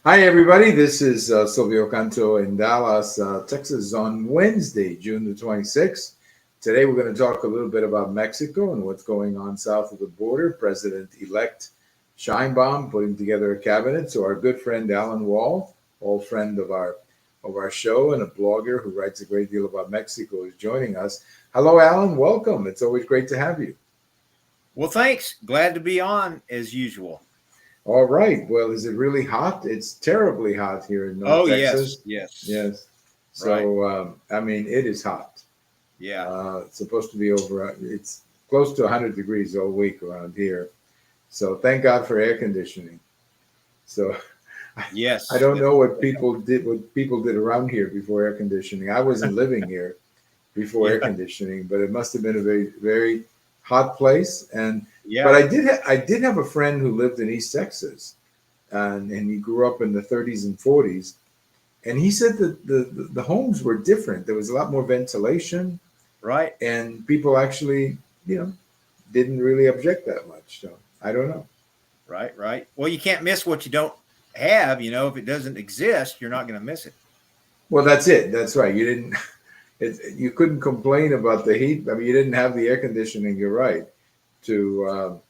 Hi, everybody. This is Silvio Canto in Dallas, Texas on Wednesday, June the 26th. Today, we're going to talk a little bit about Mexico and what's going on south of the border. President-elect Sheimbaum putting together a cabinet. So our good friend Allan Wall, old friend of our show and a blogger who writes a great deal about Mexico, is joining us. Hello, Allan. Welcome. It's always great to have you. Well, thanks. Glad to be on as usual. All right. Well, is it really hot? It's terribly hot here in North Oh, yes. Texas. Yes. Yes. Right. So, I mean, it is hot. Yeah. It's supposed to be it's close to 100 degrees all week around here. So, thank God for air conditioning. So, I Yes. don't know what people did around here before air conditioning. I wasn't living here before air Yeah. conditioning, but it must have been a very, very hot place. But Yeah. I did have a friend who lived in East Texas, and he grew up in the 30s and 40s. And he said that the homes were different. There was a lot more ventilation, Right. and people actually, you know, didn't really object that much. So I don't know. Right. Right. Well, you can't miss what you don't have. If it doesn't exist, you're not going to miss it. Well, that's it. That's right. You didn't. You couldn't complain about the heat. I mean, you didn't have the air conditioning. You're right to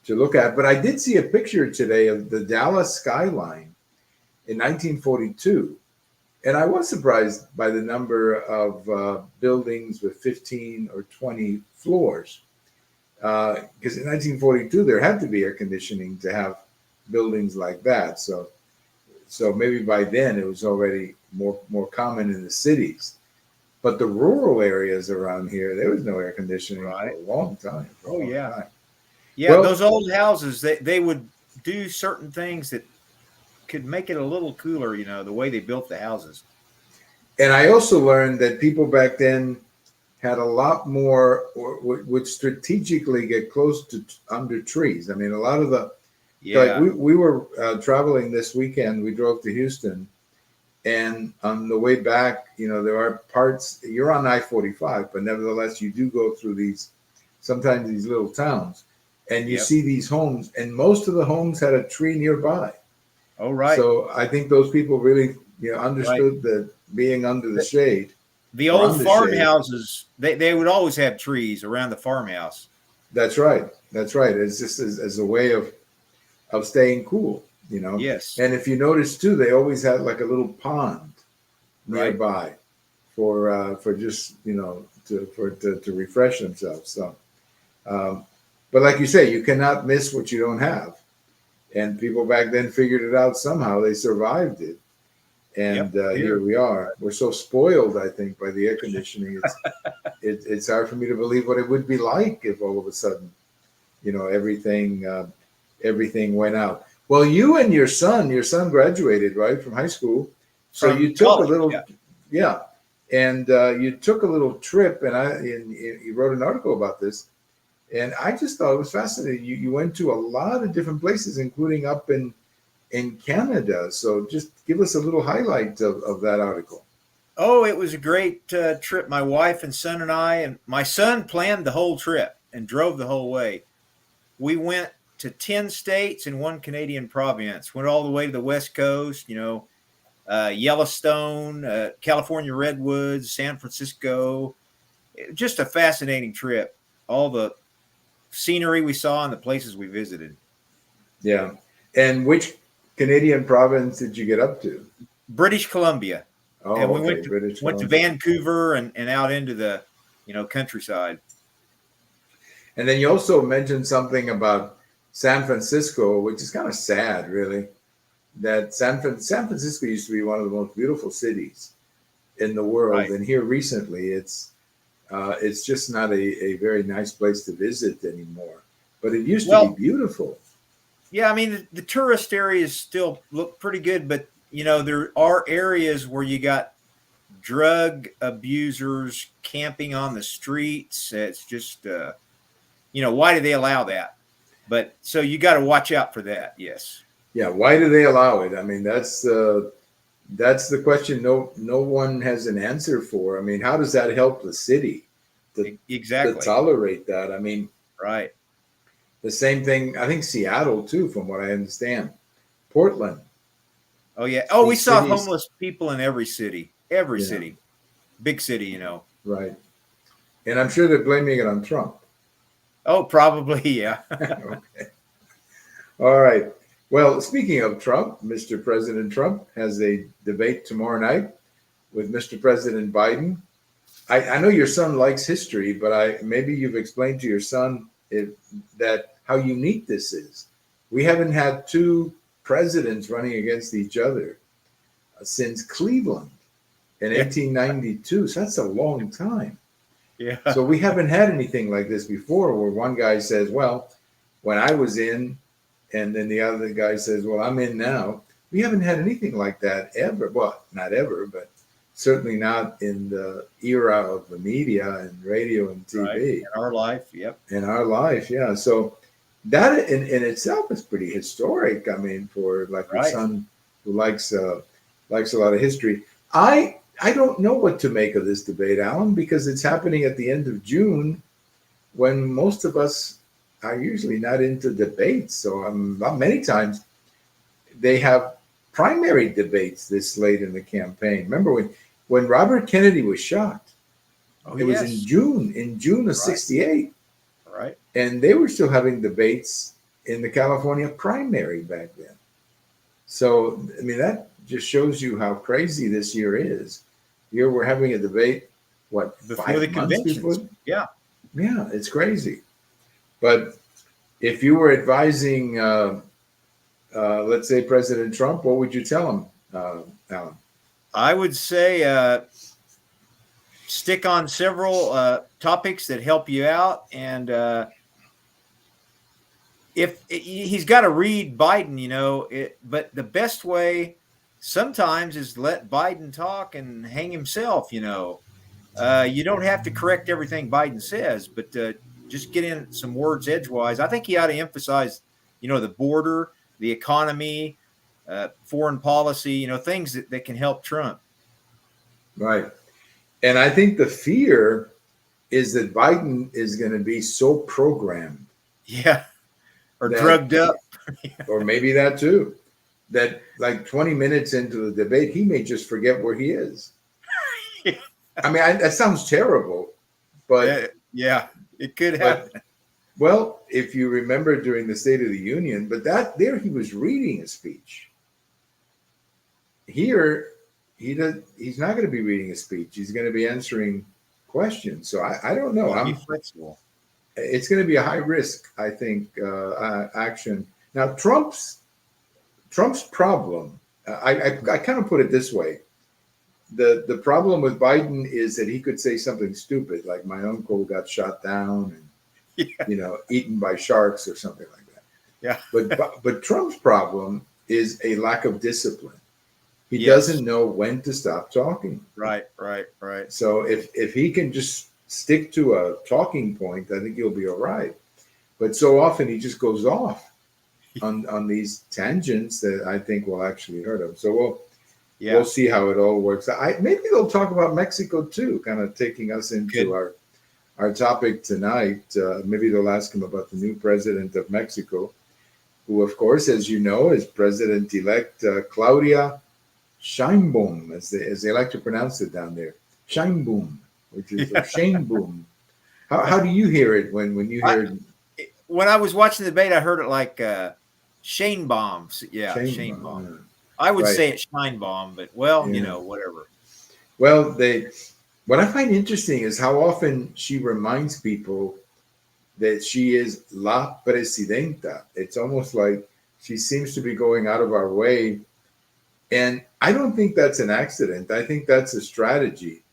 look at. But I did see a picture today of the Dallas skyline in 1942. And I was surprised by the number of buildings with 15 or 20 floors. Because in 1942, there had to be air conditioning to have buildings like that. So maybe by then it was already more common in the cities. But the rural areas around here, there was no air conditioning for Right. a long time. For a Oh, long yeah. time. Yeah. Well, Those old houses, they would do certain things that could make it a little cooler, the way they built the houses. and I also learned that people back then had a lot more, or would strategically get close to under trees. I mean, a lot of like Yeah. we were traveling this weekend. We drove to Houston, and on the way back, there are parts. You're on I-45, but nevertheless, you do go through sometimes these little towns, and you Yep. see these homes, and most of the homes had a tree nearby. Oh, right. So I think those people really, Right. understood that being under the The, shade the or old on the shade. farmhouses, they would always have trees around the farmhouse. That's right. That's right. It's just as a way of staying cool. Yes. And if you notice too, they always had like a little pond Right. nearby for just to refresh themselves. So, um, but like you say, you cannot miss what you don't have. And people back then figured it out somehow. They survived it, and Yep. here Here. we are. We're so spoiled, I think, by the air conditioning. It's hard for me to believe what it would be like if all of a sudden, everything went out. Well, you and your son graduated, right, from high school. So From you took a college. little, Yeah. yeah, and you took a little trip, and you wrote an article about this, and I just thought it was fascinating. You went to a lot of different places, including up in Canada. So just give us a little highlight of that article. Oh, it was a great trip. My wife and son and I, and my son planned the whole trip and drove the whole way. We went to 10 states and one Canadian province, went all the way to the West Coast, Yellowstone, California Redwoods, San Francisco. Just a fascinating trip. All the scenery we saw and the places we visited. Yeah. And which Canadian province did you get up to? British Columbia. And Oh, we okay, British went to Columbia. Vancouver and out into the countryside. And then you also mentioned something about San Francisco, which is kind of sad, really. That San Francisco used to be one of the most beautiful cities in the world, Right. and here recently, it's just not a very nice place to visit anymore. But it used to be Well, beautiful. yeah, I mean the tourist areas still look pretty good, but there are areas where you got drug abusers camping on the streets. It's just why do they allow that? But so you got to watch out for that. Yes. Yeah, why do they allow it? I mean, that's the question. No one has an answer for. I mean, how does that help the city to Exactly. tolerate that? I mean, Right. the same thing. I think Seattle too, from what I understand. Portland. Oh yeah. Oh, we These saw cities, homeless people in every city, yeah, big city. You know. right. And I'm sure they're blaming it on Trump. Oh, probably. Yeah. Okay. All right. Well, speaking of Trump, Mr. President Trump has a debate tomorrow night with Mr. President Biden. I know your son likes history, but maybe you've explained to your son that how unique this is. We haven't had two presidents running against each other since Cleveland in Yeah. 1892. So that's a long time. Yeah. So we haven't had anything like this before, where one guy says, "Well, when I was in," and then the other guy says, "Well, I'm in now." We haven't had anything like that ever. Well, not ever, but certainly not in the era of the media and radio and Right. TV. In our life. Yep. In our life, yeah. So that in itself is pretty historic. I mean, for like your Right. son who likes a lot of history. I don't know what to make of this debate, Alan, because it's happening at the end of June when most of us are usually not into debates. So many times they have primary debates this late in the campaign. Remember when Robert Kennedy was shot? Oh, It was in yes. June of Right. '68, Right. and they were still having debates in the California primary back then. So I mean that just shows you how crazy this year is. Here we're having a debate, what, Before the 5 months conventions. before? Yeah. Yeah, it's crazy. But if you were advising, let's say, President Trump, what would you tell him, Alan? I would say stick on several topics that help you out, and if he's got to read Biden, you know, but the best way sometimes is let Biden talk and hang himself. You know, you don't have to correct everything Biden says, but just get in some words edgewise. I think he ought to emphasize, you know, the border, the economy, foreign policy, you know, things that can help Trump. Right. And I think the fear is that Biden is going to be so programmed. Yeah. Or that, drugged up. Or maybe that too, that like 20 minutes into the debate, he may just forget where he is. I mean, that sounds terrible, but yeah, it could happen. Well, if you remember during the State of the Union, but there he was reading a speech. Here, he's not going to be reading a speech. He's going to be answering questions. So I don't know. Be flexible. It's going to be a high risk, I think, action. Now, Trump's problem, I kind of put it this way. The problem with Biden is that he could say something stupid, like my uncle got shot down and, you know, eaten by sharks or something like that. Yeah. But Trump's problem is a lack of discipline. He doesn't know when to stop talking. Right. So if he can just stick to a talking point, I think he'll be all right. But so often he just goes off on these tangents that I think will actually hurt him. So we'll see how it all works. Maybe they'll talk about Mexico too, kind of taking us into our topic tonight. Maybe they'll ask him about the new president of Mexico, who, of course, as you know, is President-elect Claudia Sheimbaum, as they like to pronounce it down there. Sheimbaum, which is Sheinbaum. How do you hear it when you hear it? When I was watching the debate, I heard it like Sheimbaum. Yeah, Sheimbaum. I would say it's Sheinbaum, but you know, whatever. Well, what I find interesting is how often she reminds people that she is La Presidenta. It's almost like she seems to be going out of our way. And I don't think that's an accident. I think that's a strategy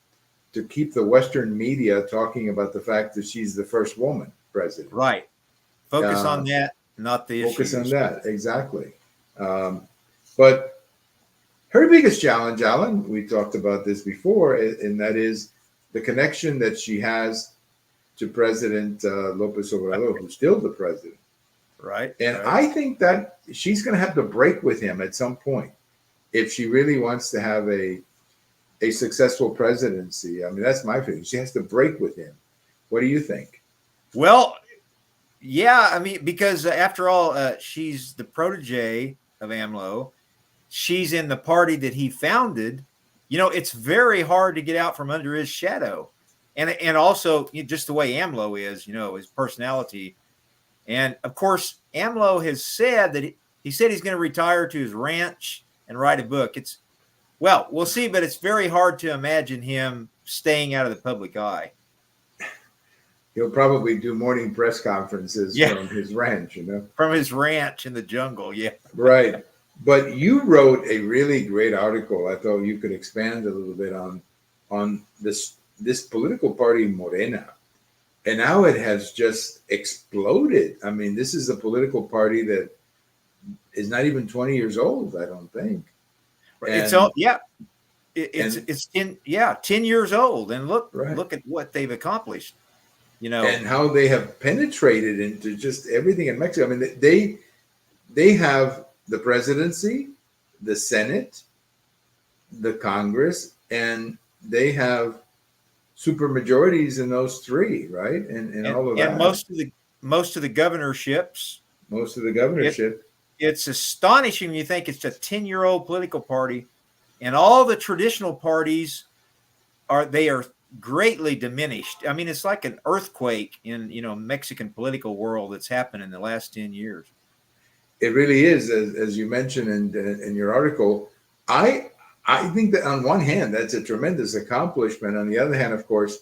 to keep the Western media talking about the fact that she's the first woman president. Right. Focus on that, not the issues. Focus on that, exactly. But her biggest challenge, Alan, we talked about this before, and that is the connection that she has to President Lopez Obrador, who's still the president. Right. And I think that she's going to have to break with him at some point if she really wants to have a successful presidency. I mean, that's my feeling. She has to break with him. What do you think? Well, yeah, I mean, because after all, she's the protege of AMLO. she's in the party that he founded, it's very hard to get out from under his shadow. And also just the way AMLO is, his personality. And of course, AMLO has said that he said he's going to retire to his ranch and write a book. Well, we'll see, but it's very hard to imagine him staying out of the public eye. He'll probably do morning press conferences from his ranch, From his ranch in the jungle, yeah. Right. But you wrote a really great article. I thought you could expand a little bit on this political party, Morena. And now it has just exploded. I mean, this is a political party that is not even 20 years old, I don't think. It's 10 years old. And look at what they've accomplished. And how they have penetrated into just everything in Mexico. I mean, they have the presidency, the Senate, the Congress, and they have super majorities in those three, right? And all of that. And most of the governorships. Most of the governorship. It's astonishing when you think it's a 10-year-old political party, and all the traditional parties are greatly diminished. I mean, it's like an earthquake in Mexican political world that's happened in the last 10 years. It really is, as you mentioned in your article. I think that on one hand, that's a tremendous accomplishment. On the other hand, of course,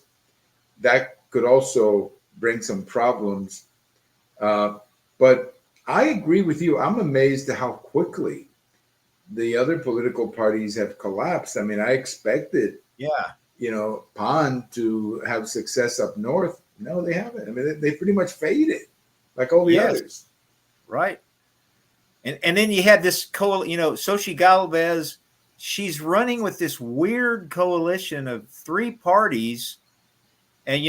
that could also bring some problems. But I agree with you. I'm amazed at how quickly the other political parties have collapsed. I mean, I expected, PAN to have success up north. No, they haven't. I mean, they pretty much faded like all the others. Right. And then you had this Xochitl Galvez. She's running with this weird coalition of three parties. And,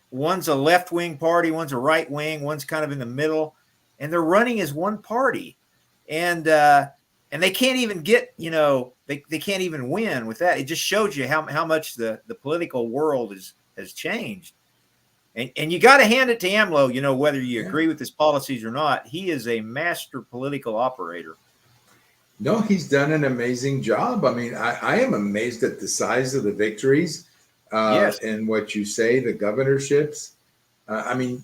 one's a left-wing party, one's a right-wing, one's kind of in the middle. And they're running as one party. And they can't even get, they can't even win with that. It just shows you how much the political world has changed. And you got to hand it to AMLO, whether you agree with his policies or not. He is a master political operator. No, he's done an amazing job. I mean, I am amazed at the size of the victories and what you say, the governorships. I mean,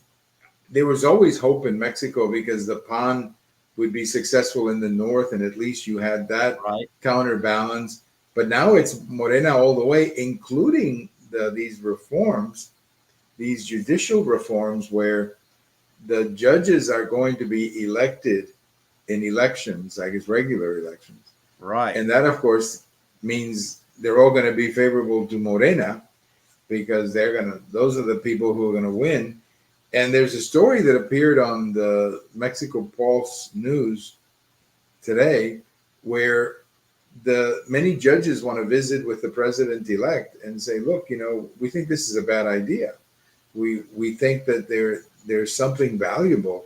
there was always hope in Mexico because the PAN would be successful in the north, and at least you had that counterbalance. But now it's Morena all the way, including these reforms, these judicial reforms where the judges are going to be elected in elections, I guess regular elections. Right. And that, of course, means they're all going to be favorable to Morena because those are the people who are going to win. And there's a story that appeared on the Mexico Pulse News today where many judges want to visit with the president-elect and say, look, we think this is a bad idea. We think that there's something valuable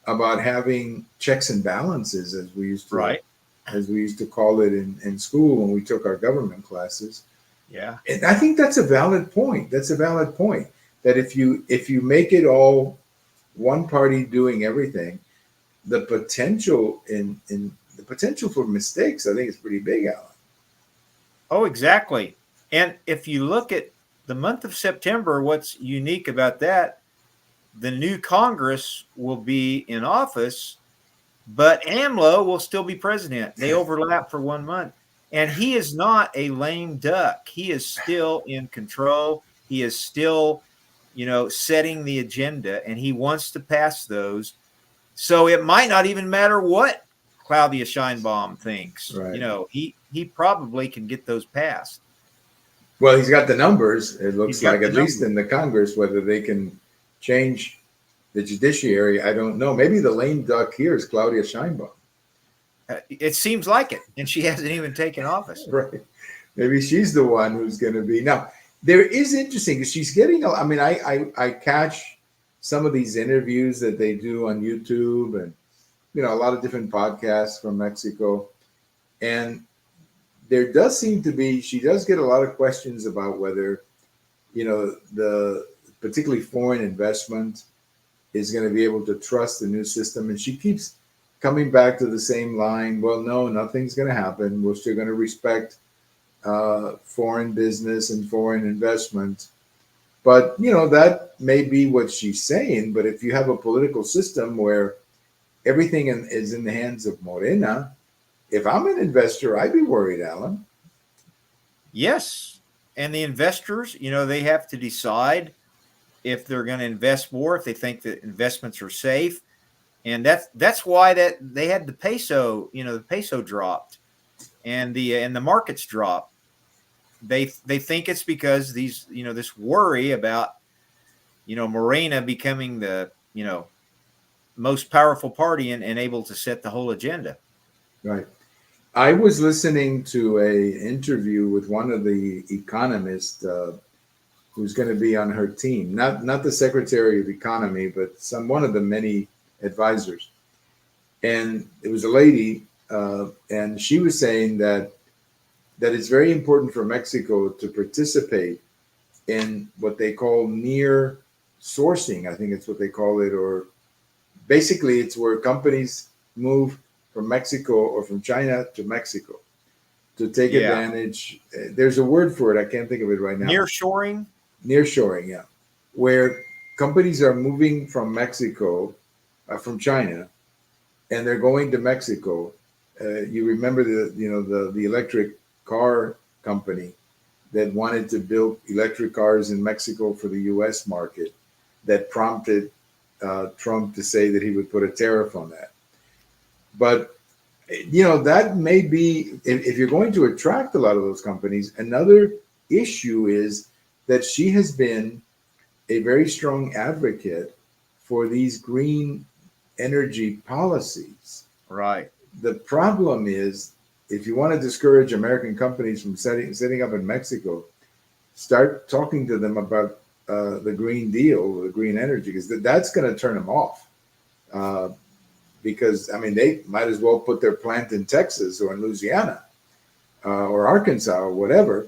about having checks and balances, as we used to call it in school when we took our government classes. Yeah. And I think that's a valid point. That's a valid point. That if you make it all one party doing everything, the potential the potential for mistakes, I think, is pretty big, Alan. Oh, exactly. And if you look at the month of September, what's unique about that, the new Congress will be in office, but AMLO will still be president. They overlap for 1 month. And he is not a lame duck. He is still in control. He is still, setting the agenda, and he wants to pass those. So it might not even matter what Claudia Sheimbaum thinks. Right. He probably can get those passed. Well, he's got the numbers. It looks like, at least in the Congress, whether they can change the judiciary, I don't know. Maybe the lame duck here is Claudia Sheimbaum. It seems like it, and she hasn't even taken office. Right. Maybe she's the one who's going to be. Now, there is interesting because she's getting, I catch some of these interviews that they do on YouTube and, a lot of different podcasts from Mexico. And there does seem to be, she does get a lot of questions about whether, the particularly foreign investment is going to be able to trust the new system. And she keeps coming back to the same line. Well, no, nothing's going to happen. We're still going to respect foreign business and foreign investment. But, that may be what she's saying. But if you have a political system where everything is in the hands of Morena, if I'm an investor, I'd be worried, Alan. Yes. And the investors, they have to decide if they're going to invest more, if they think that investments are safe. And that's why that they had the peso, the peso dropped and the markets dropped. They think it's because these, this worry about, Morena becoming the, most powerful party and able to set the whole agenda. Right. I was listening to a interview with one of the economists who's going to be on her team, not the Secretary of Economy, but one of the many advisors. And it was a lady, and she was saying that it's very important for Mexico to participate in what they call near sourcing. I think it's what they call it, or basically it's where companies move from Mexico or from China to Mexico to take advantage. There's a word for it. I can't think of it right now. Nearshoring? Nearshoring, yeah. Where companies are moving from Mexico, from China, and they're going to Mexico. You remember the electric car company that wanted to build electric cars in Mexico for the U.S. market, that prompted Trump to say that he would put a tariff on that. But, that may be, if you're going to attract a lot of those companies, another issue is that she has been a very strong advocate for these green energy policies. Right. The problem is, if you want to discourage American companies from setting up in Mexico, start talking to them about the Green Deal, the green energy, because that's going to turn them off. Because, they might as well put their plant in Texas or in Louisiana or Arkansas or whatever,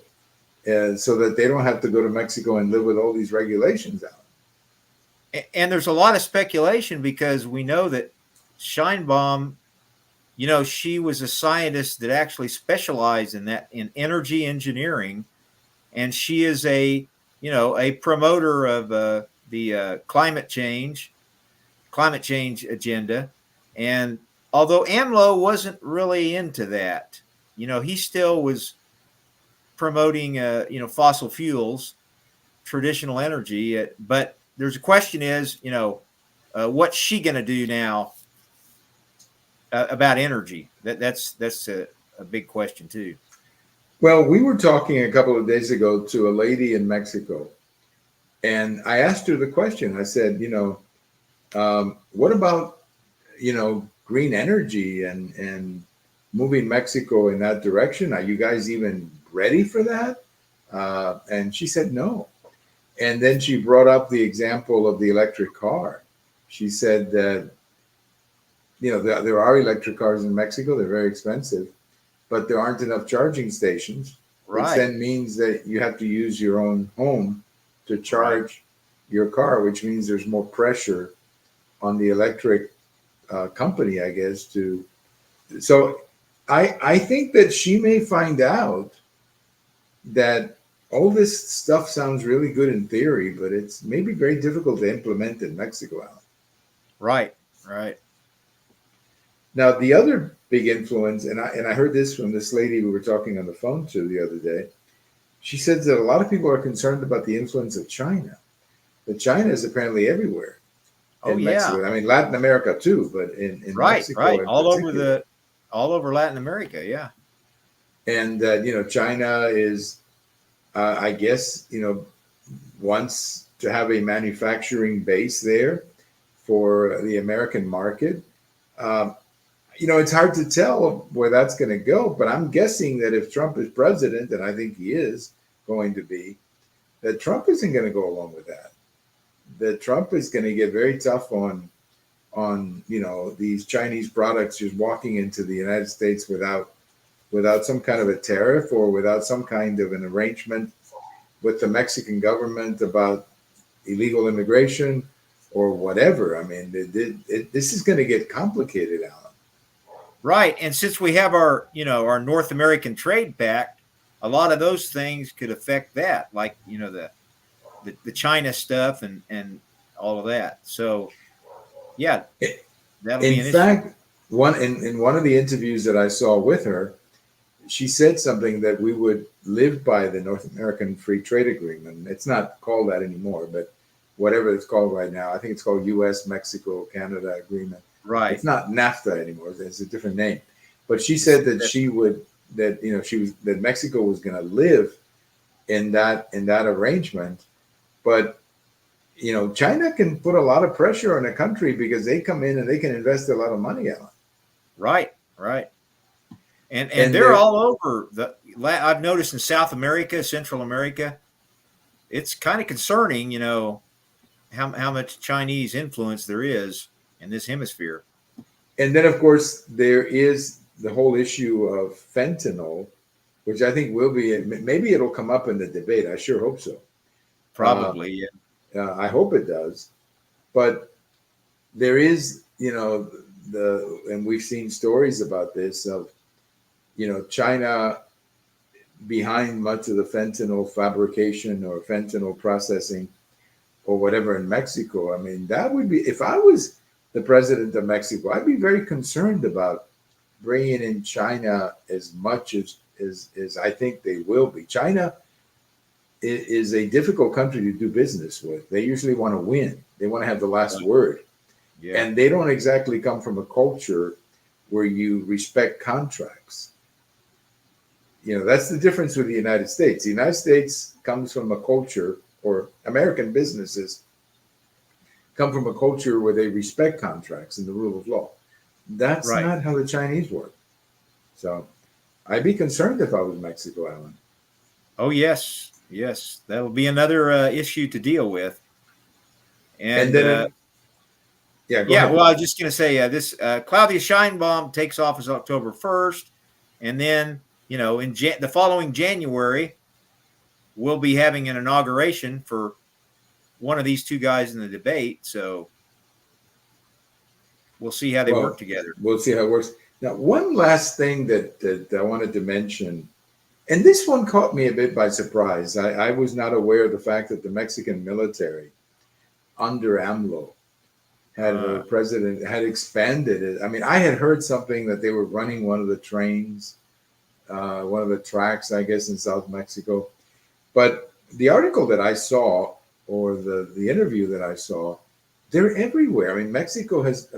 so that they don't have to go to Mexico and live with all these regulations out. And there's a lot of speculation because we know that Sheimbaum, she was a scientist that actually specialized in energy engineering. And she is a promoter of the climate change agenda. And although AMLO wasn't really into that, he still was promoting, fossil fuels, traditional energy. But there's a question is, what's she going to do now about energy? That's a big question too. Well, we were talking a couple of days ago to a lady in Mexico, and I asked her the question. I said, what about, green energy and moving Mexico in that direction? Are you guys even ready for that? And she said no. And then she brought up the example of the electric car. She said that, there are electric cars in Mexico. They're very expensive, but there aren't enough charging stations, which then means that you have to use your own home to charge your car, which means there's more pressure on the electric company, I guess, so I think that she may find out that all this stuff sounds really good in theory, but it's maybe very difficult to implement in Mexico, Alan. Right. Now, the other big influence, and I heard this from this lady we were talking on the phone to the other day. She said that a lot of people are concerned about the influence of China. But China is apparently everywhere. Mexico. Latin America too, but in Mexico, right, all over Latin America, yeah. And China is, I guess, wants to have a manufacturing base there for the American market. It's hard to tell where that's going to go, but I'm guessing that if Trump is president, and I think he is going to be, that Trump isn't going to go along with that. That Trump is going to get very tough on these Chinese products just walking into the United States without some kind of a tariff or without some kind of an arrangement with the Mexican government about illegal immigration or whatever. This is going to get complicated, Alan. Right. And since we have our, our North American trade pact, a lot of those things could affect that, like, the China stuff and all of that. So yeah, that'll be In an issue. fact, in one of the interviews that I saw with her, she said something that we would live by the North American Free Trade Agreement. It's not called that anymore, but whatever it's called right now, I think it's called U.S. Mexico Canada Agreement. Right. It's not NAFTA anymore; it's a different name. But she said that that Mexico was going to live in that arrangement, but China can put a lot of pressure on a country because they come in and they can invest a lot of money out. Right. Right. And And they're all over I've noticed in South America, Central America, it's kind of concerning, how much Chinese influence there is in this hemisphere. and then of course there is the whole issue of fentanyl, which I think will be, maybe it'll come up in the debate. I sure hope so. Probably. Yeah. I hope it does. But there is, and we've seen stories about this of, China behind much of the fentanyl fabrication or fentanyl processing or whatever in Mexico. I mean, that would be, if I was the president of Mexico, I'd be very concerned about bringing in China as much as I think they will be. China is a difficult country to do business with. They usually want to win. They want to have the last word. Yeah. And they don't exactly come from a culture where you respect contracts. That's the difference with the United States. The United States comes from a culture, or American businesses come from a culture where they respect contracts and the rule of law. That's Right. not how the Chinese work. So I'd be concerned if I was Mexico, Allan. Oh, yes. Yes. That will be another issue to deal with. And then, yeah, go yeah, ahead. well, I was just going to say this Claudia Sheimbaum takes office October 1st. And then, in the following January, we'll be having an inauguration for one of these two guys in the debate. So we'll see how they work together. We'll see how it works. Now, one last thing that I wanted to mention, and this one caught me a bit by surprise. I was not aware of the fact that the Mexican military under AMLO the president had expanded it. I mean, I had heard something that they were running one of the trains, one of the tracks, I guess, in South Mexico. But the article that I saw, or the interview that I saw, they're everywhere. I mean, Mexico has,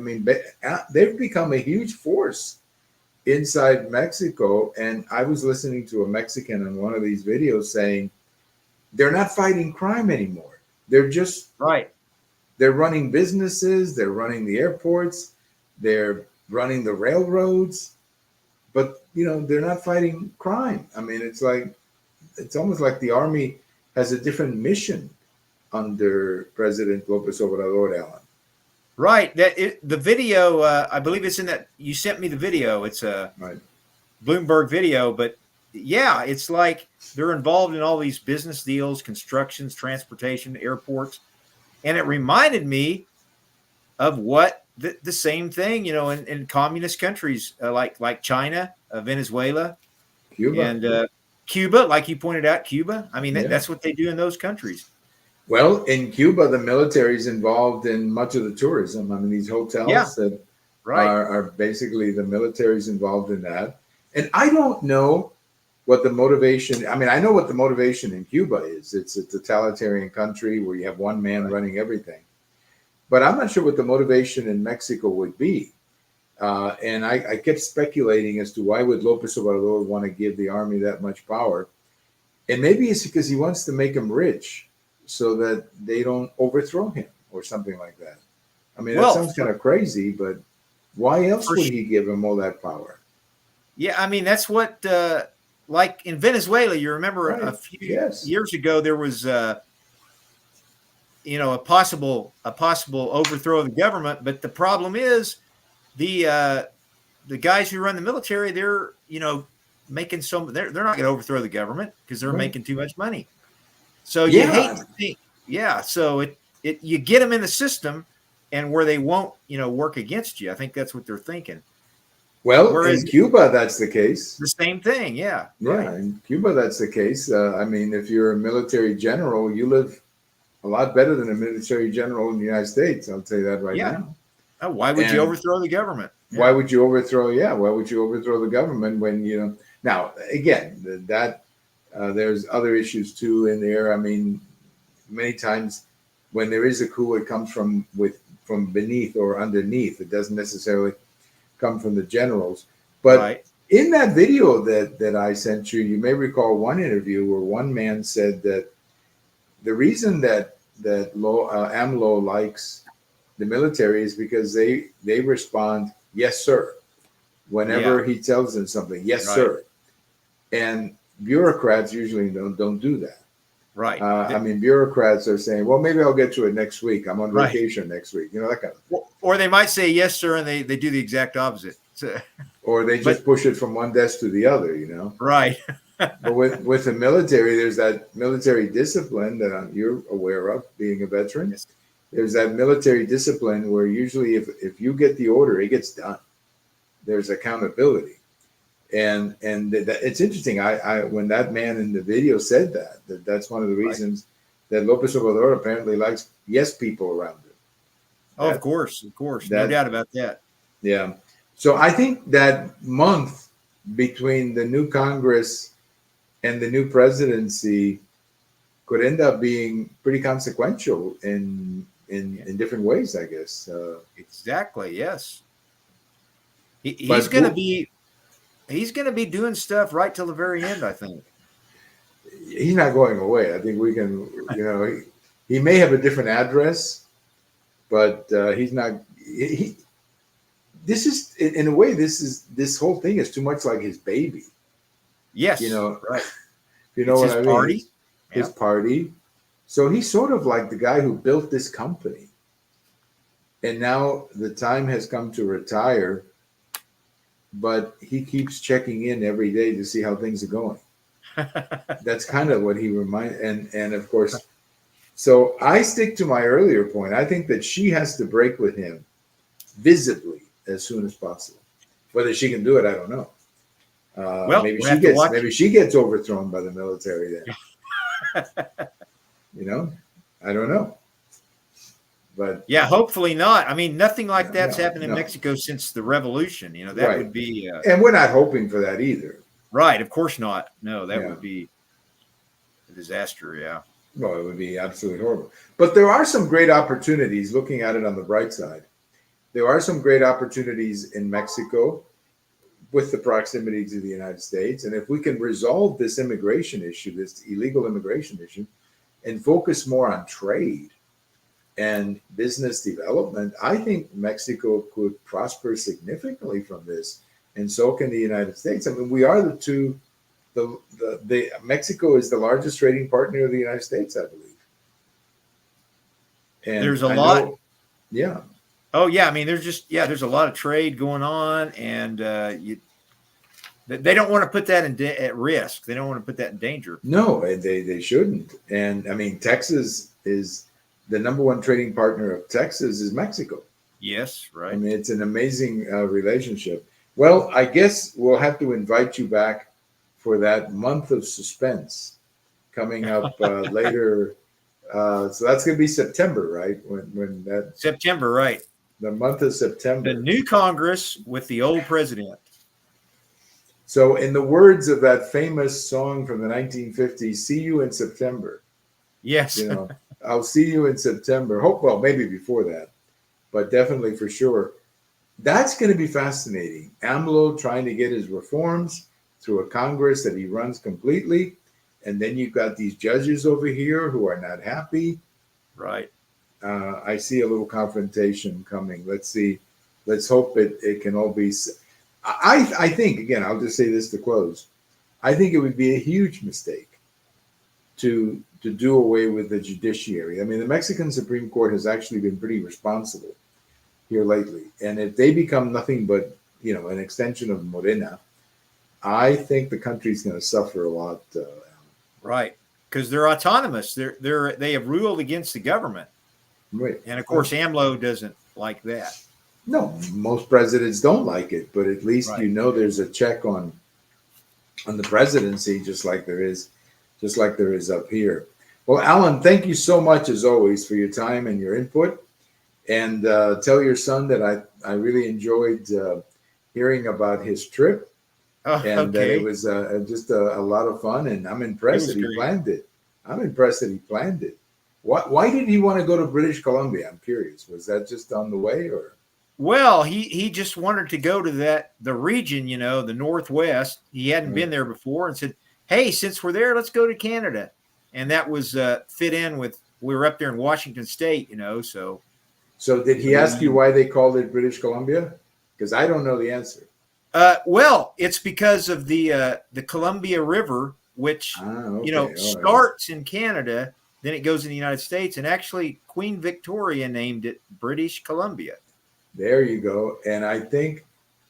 they've become a huge force inside Mexico. And I was listening to a Mexican on one of these videos saying they're not fighting crime anymore. They're just right. They're running businesses, they're running the airports, they're running the railroads, but they're not fighting crime. I mean, it's almost like the army has a different mission under President Lopez Obrador, Allan. Right. The video, I believe it's in that, you sent me the video. It's a Bloomberg video, but yeah, it's like they're involved in all these business deals, constructions, transportation, airports. And it reminded me of what the same thing, in communist countries like China, Venezuela, Cuba, and Cuba, like you pointed out, Cuba. I mean, that's what they do in those countries. Well, in Cuba, the military is involved in much of the tourism. I mean, these hotels that are basically the military is involved in that. And I don't know what the motivation, I know what the motivation in Cuba is. It's a totalitarian country where you have one man running everything. But I'm not sure what the motivation in Mexico would be. And I kept speculating as to why would Lopez Obrador want to give the army that much power. And maybe it's because he wants to make them rich so that they don't overthrow him or something like that. I mean, that sounds kind of crazy, but why else would he give him all that power? Yeah, I mean, that's what... like in Venezuela, you remember a few years ago, there was, a possible overthrow of the government. But the problem is the guys who run the military, they're, making they're not going to overthrow the government because they're making too much money. So you hate to think, so you get them in the system and where they won't, work against you. I think that's what they're thinking. Well, Whereas in Cuba, that's the case. the same thing. Yeah. Yeah, Right. in Cuba, that's the case. I mean, if you're a military general, you live a lot better than a military general in the United States. I'll tell you that right Yeah. now. Oh, why would you And overthrow the government? why Yeah. would you overthrow? Yeah, why would you overthrow the government when you know? Now, again, that there's other issues too in there. I mean, many times when there is a coup, it comes from beneath or underneath. It doesn't necessarily come from the generals. But Right. in that video that I sent you, you may recall one interview where one man said that the reason that AMLO likes the military is because they respond, yes, sir, Yeah. whenever he tells them something, yes, Right. sir. And bureaucrats usually don't do that. Right. I mean, bureaucrats are saying, well, maybe I'll get to it next week. I'm on Right. vacation next week. You know, that kind of thing. Or they might say yes, sir, and they do the exact opposite. So, Or they just push it from one desk to the other, you know. right. But with the military, there's that military discipline that you're aware of, being a veteran. Yes. There's that military discipline where usually if you get the order, it gets done. There's accountability. And it's interesting. I when that man in the video said that's one of the reasons that Lopez Obrador apparently likes yes people around him. Oh, of course, no doubt about that. Yeah. So I think that month between the new Congress and the new presidency could end up being pretty consequential in different ways, I guess. Exactly. Yes. He's going to be doing stuff right till the very end, I think. He's not going away. I think we can, you know, he may have a different address, but he's not. This is, in a way, this whole thing is too much like his baby. Yes. You know, right. You know it's what his I mean? Party. His party. So he's sort of like the guy who built this company. And now the time has come to retire, but he keeps checking in every day to see how things are going. That's kind of what he reminds, and of course, so I stick to my earlier point. I think that she has to break with him visibly as soon as possible. Whether she can do it, I don't know. Well, maybe she gets overthrown by the military then. You know, I don't know. But yeah, hopefully not. I mean, nothing like that's happened in Mexico since the revolution. You know, that would be. And we're not hoping for that either. Right. Of course not. No, that would be a disaster. Yeah. Well, it would be absolutely horrible. But there are some great opportunities, looking at it on the bright side. There are some great opportunities in Mexico with the proximity to the United States. And if we can resolve this immigration issue, this illegal immigration issue, and focus more on trade and business development, I think Mexico could prosper significantly from this, and so can the United States. I mean, we are the two. The Mexico is the largest trading partner of the United States, I believe. And there's a lot. Yeah. Oh yeah, I mean, there's a lot of trade going on, and they don't want to put that at risk. They don't want to put that in danger. No, they shouldn't. And I mean, Texas is the number one trading partner of Texas is Mexico. Yes, right. I mean, it's an amazing relationship. Well, I guess we'll have to invite you back for that month of suspense coming up later. So that's going to be September, right? When that September, right? The month of September. The new Congress with the old president. So, in the words of that famous song from the 1950s, "See you in September." Yes. You know, I'll see you in September. Well, maybe before that, but definitely for sure. That's going to be fascinating. AMLO trying to get his reforms through a Congress that he runs completely. And then you've got these judges over here who are not happy. Right. I see a little confrontation coming. Let's see. Let's hope it can all be. I think, again, I'll just say this to close. I think it would be a huge mistake to do away with the judiciary. I mean, the Mexican Supreme Court has actually been pretty responsible here lately. And if they become nothing but, an extension of Morena, I think the country's going to suffer a lot. Right. Because they're autonomous. They have ruled against the government. Right. And of course, AMLO doesn't like that. No, most presidents don't like it, but at least Right. there's a check on the presidency, just like there is up here. Well, Alan, thank you so much as always for your time and your input. And tell your son that I really enjoyed hearing about his trip, Oh, and that it okay. was just a lot of fun. And I'm It impressed was that he great. planned it. I'm impressed that he planned it. Why did he want to go to British Columbia? I'm curious. Was that just on the way, or? Well, he just wanted to go to the region, the Northwest. He hadn't been there before, and said, "Hey, since we're there, let's go to Canada." And that was fit in with we were up there in Washington State, so So did he ask you we. why they called it British Columbia? Because I don't know the answer. Well, it's because of the Columbia River, which Ah, okay, all right. starts in Canada, then it goes in the United States, and actually Queen Victoria named it British Columbia. There you go. And I think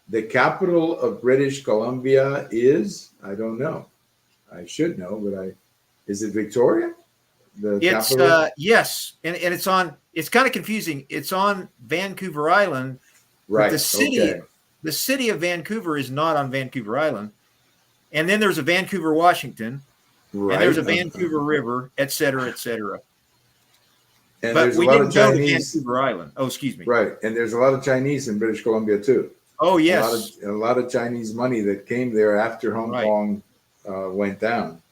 the capital of British Columbia is, I don't know. I should know, but is it Victoria? The It's capital? yes, and it's kind of confusing. It's on Vancouver Island, but Right. Okay. the city of Vancouver is not on Vancouver Island. And then there's a Vancouver, Washington, and there's Right. a Vancouver River, et cetera, et cetera. And But there's a we lot of didn't go to Chinese. Vancouver Island. Oh, excuse me. Right. And there's a lot of Chinese in British Columbia too. Oh, A lot of yes. a lot of Chinese money that came there after Hong Right. Kong went down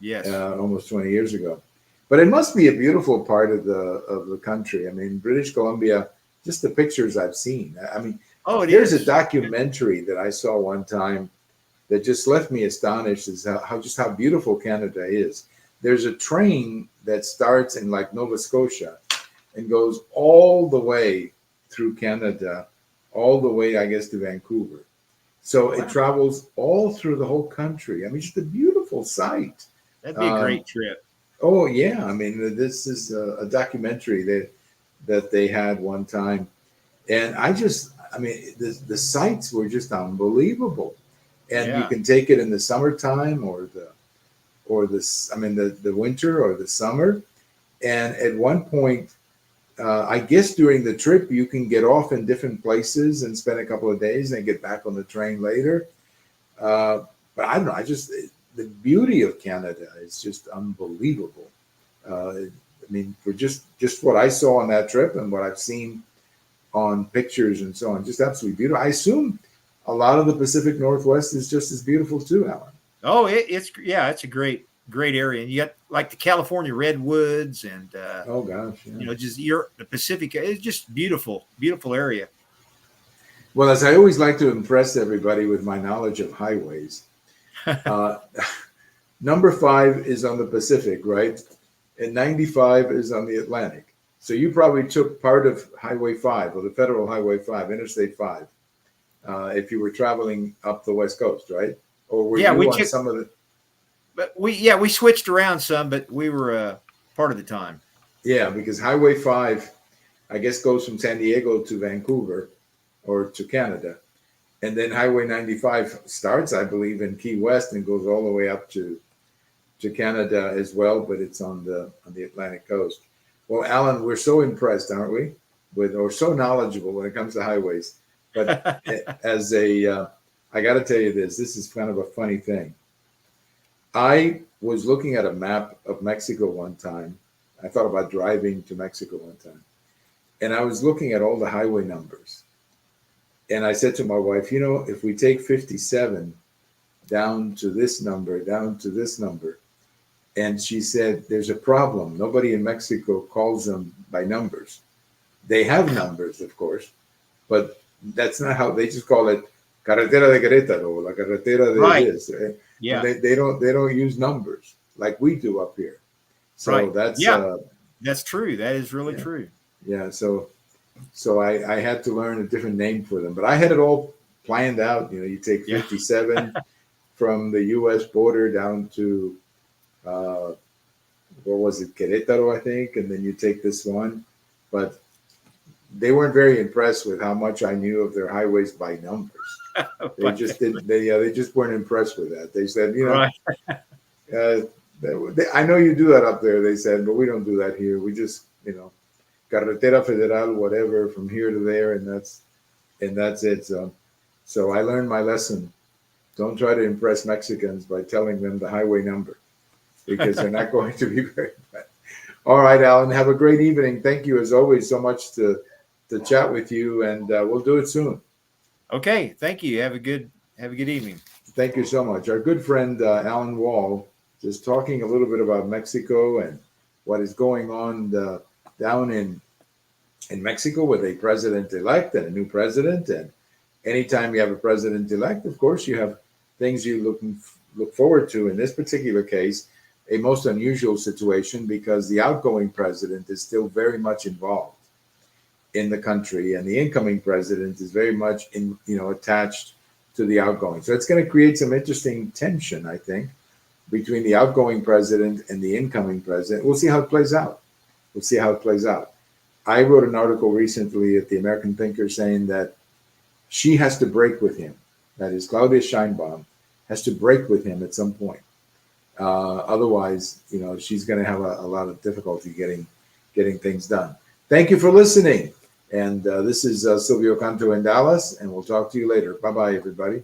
Yes. almost 20 years ago. But it must be a beautiful part of the country. I mean, British Columbia, just the pictures I've seen. I mean, Oh, it there's a is. documentary that I saw one time that just left me astonished is how beautiful Canada is. There's a train that starts in like Nova Scotia and goes all the way through Canada, all the way, I guess, to Vancouver. So it Wow. travels all through the whole country. I mean, just a beautiful sight. That'd be a Um, great trip. oh yeah, I mean, this is a documentary that they had one time, and I mean, the sights were just unbelievable. And you Yeah. can take it in the summertime I mean, the winter or the summer. And at one point, I guess during the trip, you can get off in different places and spend a couple of days and get back on the train later. Uh, but I don't know. The beauty of Canada is just unbelievable. I mean, for just what I saw on that trip and what I've seen on pictures and so on, just absolutely beautiful. I assume a lot of the Pacific Northwest is just as beautiful too, Alan. Oh, it's a great area, and you got like the California redwoods, and Oh gosh, yeah. just the Pacific. It's just beautiful area. Well, as I always like to impress everybody with my knowledge of highways, uh, number 5 is on the Pacific, right? And 95 is on the Atlantic. So you probably took part of Highway 5 or the Federal Highway 5, Interstate 5, if you were traveling up the West Coast, right? Or were Yeah, you on some of the? but we switched around some, but we were part of the time. Yeah, because Highway 5, I guess, goes from San Diego to Vancouver or to Canada. And then Highway 95 starts, I believe, in Key West and goes all the way up to Canada as well, but it's on the Atlantic coast. Well, Alan, we're so impressed, aren't we? Or so knowledgeable when it comes to highways. But as I got to tell you this is kind of a funny thing. I was looking at a map of Mexico one time. I thought about driving to Mexico one time. And I was looking at all the highway numbers. And I said to my wife, if we take 57 down to this number, and she said, there's a problem. Nobody in Mexico calls them by numbers. They have numbers, of course, but that's not how they just call it Carretera de Querétaro, la Carretera de Right. this. Yeah. They don't use numbers like we do up here. So Right. that's That's true. That is really yeah. true. Yeah. So I had to learn a different name for them, but I had it all planned out. You take 57 from the U.S. border down to what was it, Querétaro, I think, and then you take this one. But they weren't very impressed with how much I knew of their highways by numbers. They just didn't. They just weren't impressed with that. They said, Right. I know you do that up there. They said, but we don't do that here. We just, Carretera Federal, whatever, from here to there, and and that's it. So I learned my lesson. Don't try to impress Mexicans by telling them the highway number, because they're not going to be very bad. All right, Allan, have a great evening. Thank you as always so much to chat with you, and we'll do it soon. Okay, thank you. Have a good evening. Thank you so much. Our good friend Allan Wall, just talking a little bit about Mexico and what is going on down in Mexico with a president-elect and a new president. And anytime you have a president-elect, of course, you have things you look forward to. In this particular case, a most unusual situation, because the outgoing president is still very much involved in the country, and the incoming president is very much attached to the outgoing. So it's going to create some interesting tension, I think, between the outgoing president and the incoming president. We'll see how it plays out. I wrote an article recently at the American Thinker saying that she has to break with him. That is, Claudia Sheimbaum has to break with him at some point. Otherwise, she's going to have a lot of difficulty getting things done. Thank you for listening. And this is Silvio Canto in Dallas, and we'll talk to you later. Bye-bye, everybody.